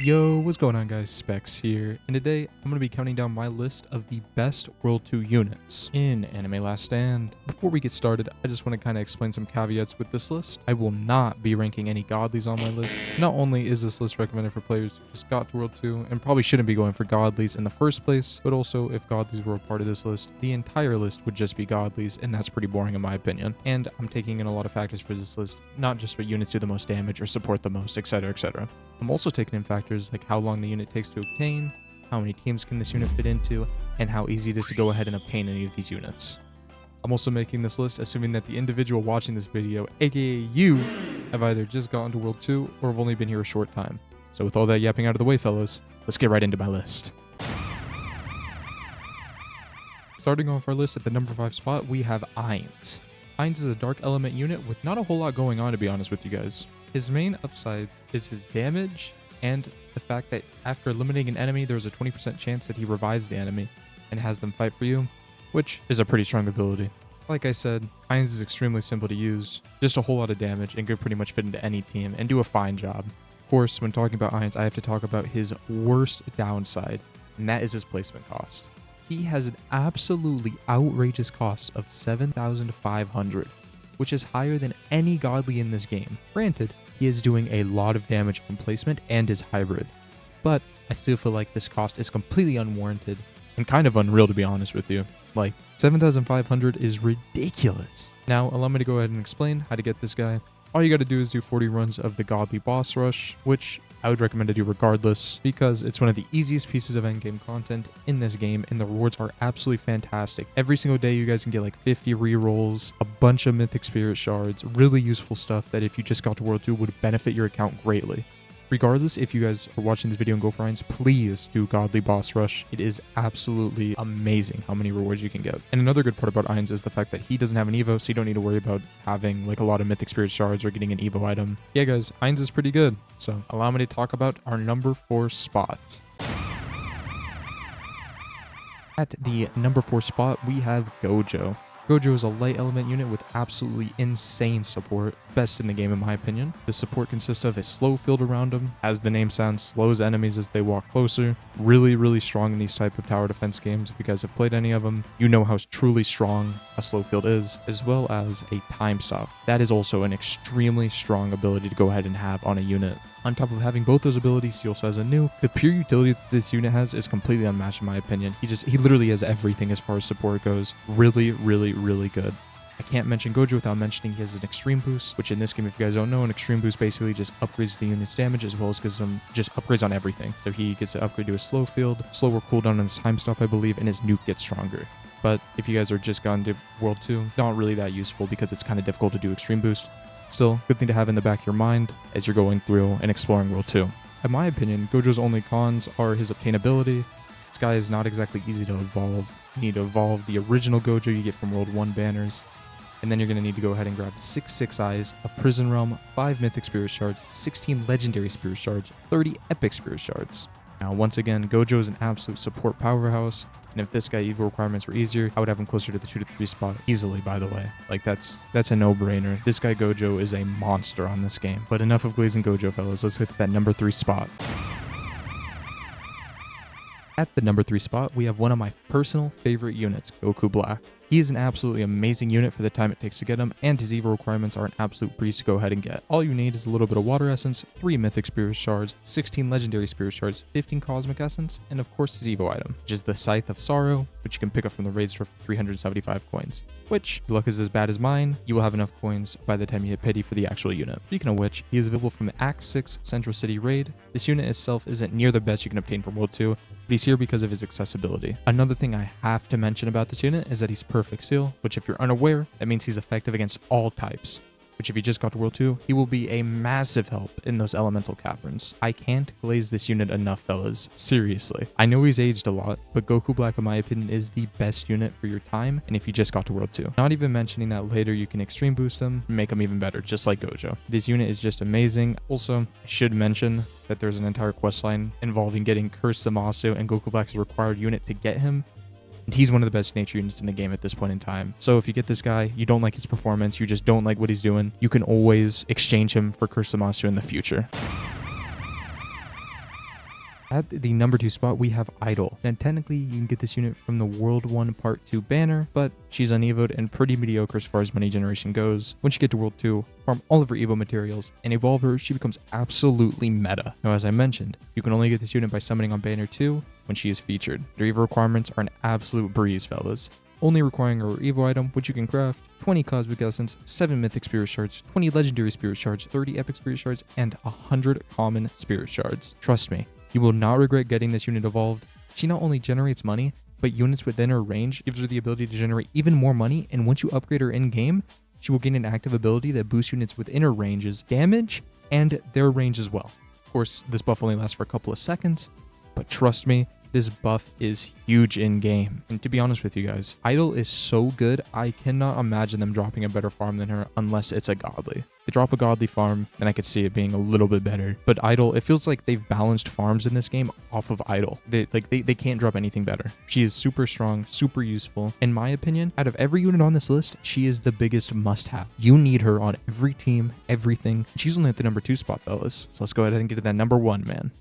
Yo, what's going on guys, Specs here, and today I'm going to be counting down my list of the best World 2 units in Anime Last Stand. Before we get started, I just want to kind of explain some caveats with this list. I will not be ranking any godlies on my list. Not only is this list recommended for players who just got to World 2 and probably shouldn't be going for godlies in the first place, but also if godlies were a part of this list, the entire list would just be godlies, and that's pretty boring in my opinion. And I'm taking in a lot of factors for this list, not just what units do the most damage or support the most, etc, etc. I'm also taking in factors like how long the unit takes to obtain, how many teams can this unit fit into, and how easy it is to go ahead and obtain any of these units. I'm also making this list assuming that the individual watching this video, aka you, have either just gotten to World 2 or have only been here a short time. So with all that yapping out of the way, fellas, let's get right into my list. Starting off our list at the number 5 spot, we have Ainz. Ainz is a dark element unit with not a whole lot going on, to be honest with you guys. His main upside is his damage and the fact that after eliminating an enemy, there's a 20% chance that he revives the enemy and has them fight for you, which is a pretty strong ability. Like I said, Ainz is extremely simple to use, just a whole lot of damage, and could pretty much fit into any team and do a fine job. Of course, when talking about Ainz, I have to talk about his worst downside, and that is his placement cost. He has an absolutely outrageous cost of 7,500, which is higher than any godly in this game. Granted, he is doing a lot of damage on placement and is hybrid, but I still feel like this cost is completely unwarranted and kind of unreal, to be honest with you. Like, 7,500 is ridiculous. Now, allow me to go ahead and explain how to get this guy. All you gotta do is do 40 runs of the Godly Boss Rush, which I would recommend to do regardless, because it's one of the easiest pieces of endgame content in this game, and the rewards are absolutely fantastic. Every single day you guys can get like 50 rerolls, a bunch of Mythic Spirit Shards, really useful stuff that if you just got to World 2 would benefit your account greatly. Regardless, if you guys are watching this video and go for Ainz, please do Godly Boss Rush. It is absolutely amazing how many rewards you can get. And another good part about Ainz is the fact that he doesn't have an Evo, so you don't need to worry about having like a lot of Mythic Spirit Shards or getting an Evo item. Yeah guys, Ainz is pretty good. So allow me to talk about our number 4 spot. At the number 4 spot, we have Gojo. Gojo is a light element unit with absolutely insane support, best in the game in my opinion. The support consists of a slow field around him, as the name sounds, slows enemies as they walk closer. Really strong in these type of tower defense games. If you guys have played any of them, you know how truly strong a slow field is, as well as a time stop. That is also an extremely strong ability to go ahead and have on a unit. On top of having both those abilities, he also has a nuke. The pure utility that this unit has is completely unmatched in my opinion. He literally has everything as far as support goes. Really good. I can't mention Gojo without mentioning he has an extreme boost, which in this game, if you guys don't know, an extreme boost basically just upgrades the unit's damage as well as gives them just upgrades on everything. So he gets to upgrade to a slow field, slower cooldown on his time stop, I believe, and his nuke gets stronger. But if you guys are just gone to World 2, not really that useful because it's kind of difficult to do extreme boost. Still, good thing to have in the back of your mind as you're going through and exploring World 2. In my opinion, Gojo's only cons are his obtainability. This guy is not exactly easy to evolve. You need to evolve the original Gojo you get from World 1 banners. And then you're going to need to go ahead and grab 6 Six Eyes, a Prison Realm, 5 Mythic Spirit Shards, 16 Legendary Spirit Shards, 30 Epic Spirit Shards. Now, once again, Gojo is an absolute support powerhouse, and if this guy Evo requirements were easier, I would have him closer to the 2 to 3 spot easily, by the way. Like, that's a no-brainer. This guy Gojo is a monster on this game. But enough of glazing Gojo, fellas. Let's get to that number 3 spot. At the number 3 spot, we have one of my personal favorite units, Goku Black. He is an absolutely amazing unit for the time it takes to get him, and his Evo requirements are an absolute breeze to go ahead and get. All you need is a little bit of Water Essence, 3 Mythic Spirit Shards, 16 Legendary Spirit Shards, 15 Cosmic Essence, and of course his Evo item, which is the Scythe of Sorrow, which you can pick up from the raid store for 375 coins. Which, if your luck is as bad as mine, you will have enough coins by the time you hit pity for the actual unit. Speaking of which, he is available from the Act 6 Central City raid. This unit itself isn't near the best you can obtain from World 2, but he's here because of his accessibility. Another thing I have to mention about this unit is that he's Perfect Seal, which if you're unaware, that means he's effective against all types. Which if you just got to World 2, he will be a massive help in those elemental caverns. I can't glaze this unit enough, fellas. Seriously. I know he's aged a lot, but Goku Black, in my opinion, is the best unit for your time, and if you just got to World 2. Not even mentioning that later you can extreme boost him and make him even better, just like Gojo. This unit is just amazing. Also, I should mention that there's an entire questline involving getting Cursed Zamasu and Goku Black's required unit to get him. He's one of the best nature units in the game at this point in time. So if you get this guy, you don't like his performance, you just don't like what he's doing, you can always exchange him for Cursed Zamasu in the future. At the number 2 spot, we have Idol. Now, technically, you can get this unit from the World 1 Part 2 banner, but she's unevoed and pretty mediocre as far as money generation goes. Once you get to World 2, farm all of her evo materials, and evolve her, she becomes absolutely meta. Now, as I mentioned, you can only get this unit by summoning on banner 2 when she is featured. Her evo requirements are an absolute breeze, fellas. Only requiring her evo item, which you can craft, 20 Cosmic Essence, 7 Mythic Spirit Shards, 20 Legendary Spirit Shards, 30 Epic Spirit Shards, and 100 Common Spirit Shards. Trust me, you will not regret getting this unit evolved. She not only generates money, but units within her range gives her the ability to generate even more money, and once you upgrade her in-game, she will gain an active ability that boosts units within her range's damage and their range as well. Of course, this buff only lasts for a couple of seconds, but trust me, this buff is huge in-game. And to be honest with you guys, Idol is so good, I cannot imagine them dropping a better farm than her unless it's a godly. If they drop a godly farm, then I could see it being a little bit better. But Idol, it feels like they've balanced farms in this game off of Idol. They can't drop anything better. She is super strong, super useful. In my opinion, out of every unit on this list, she is the biggest must-have. You need her on every team, everything. She's only at the number 2 spot, fellas. So let's go ahead and get to that number 1, man.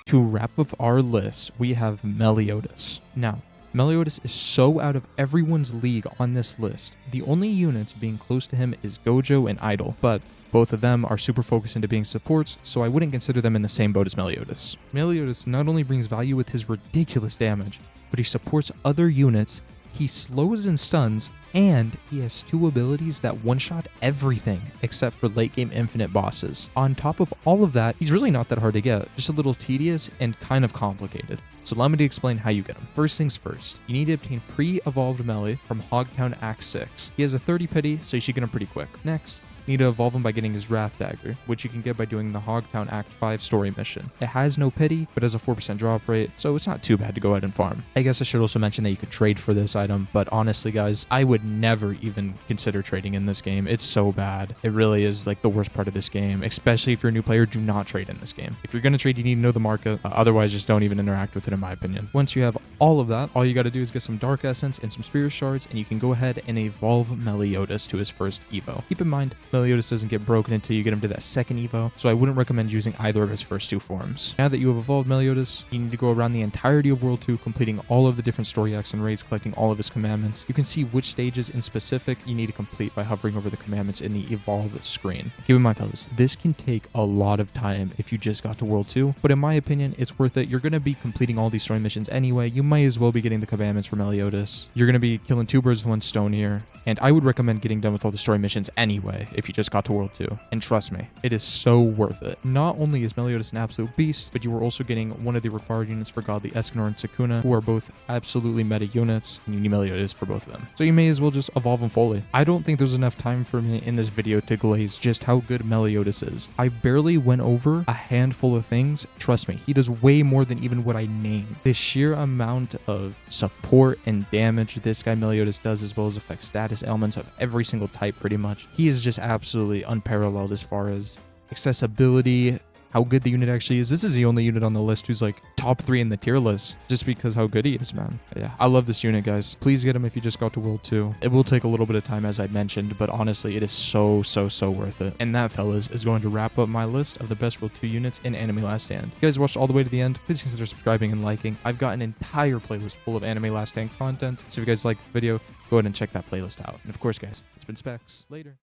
To wrap up our list, we have Melleotus. Now, Melleotus is so out of everyone's league on this list. The only units being close to him is Gojo and Idol, but both of them are super focused into being supports, so I wouldn't consider them in the same boat as Melleotus. Melleotus not only brings value with his ridiculous damage, but he supports other units, he slows and stuns, and he has 2 abilities that one-shot everything except for late-game infinite bosses. On top of all of that, he's really not that hard to get, just a little tedious and kind of complicated. So allow me to explain how you get him. First things first, you need to obtain pre-evolved Melee from Hogtown Act 6. He has a 30 pity, so you should get him pretty quick. Next, you need to evolve him by getting his Wrath Dagger, which you can get by doing the Hogtown Act 5 story mission. It has no pity, but has a 4% drop rate, so it's not too bad to go ahead and farm. I guess I should also mention that you could trade for this item, but honestly guys, I would never even consider trading in this game. It's so bad. It really is like the worst part of this game, especially if you're a new player. Do not trade in this game. If you're going to trade, you need to know the market, otherwise just don't even interact with it in my opinion. Once you have all of that, all you got to do is get some Dark Essence and some Spirit Shards, and you can go ahead and evolve Melleotus to his first Evo. Keep in mind, Melleotus doesn't get broken until you get him to that second Evo, so I wouldn't recommend using either of his first 2 forms. Now that you have evolved Melleotus, you need to go around the entirety of World 2, completing all of the different story acts and raids, collecting all of his commandments. You can see which stages in specific you need to complete by hovering over the commandments in the Evolve screen. Keep in mind, fellas, this can take a lot of time if you just got to World 2, but in my opinion, it's worth it. You're going to be completing all these story missions anyway. You might as well be getting the commandments for Melleotus. You're going to be killing 2 birds with 1 stone here, and I would recommend getting done with all the story missions anyway if you just got to World 2. And trust me, it is so worth it. Not only is Melleotus an absolute beast, but you are also getting one of the required units for Godly Escanor and Sukuna, who are both absolutely meta units, and you need Melleotus for both of them. So you may as well just evolve them fully. I don't think there's enough time for me in this video to glaze just how good Melleotus is. I barely went over a handful of things. Trust me, he does way more than even what I named. The sheer amount of support and damage this guy Melleotus does, as well as affect status elements of every single type pretty much. He is just absolutely unparalleled as far as accessibility, how good the unit actually is. This is the only unit on the list who's like top 3 in the tier list just because how good he is, man. Yeah, I love this unit, guys. Please get him if you just got to World 2. It will take a little bit of time, as I mentioned, but honestly, it is so worth it. And that, fellas, is going to wrap up my list of the best World 2 units in Anime Last Stand. If you guys watched all the way to the end, please consider subscribing and liking. I've got an entire playlist full of Anime Last Stand content, so if you guys liked the video, go ahead and check that playlist out. And of course, guys, it's been Specs. Later.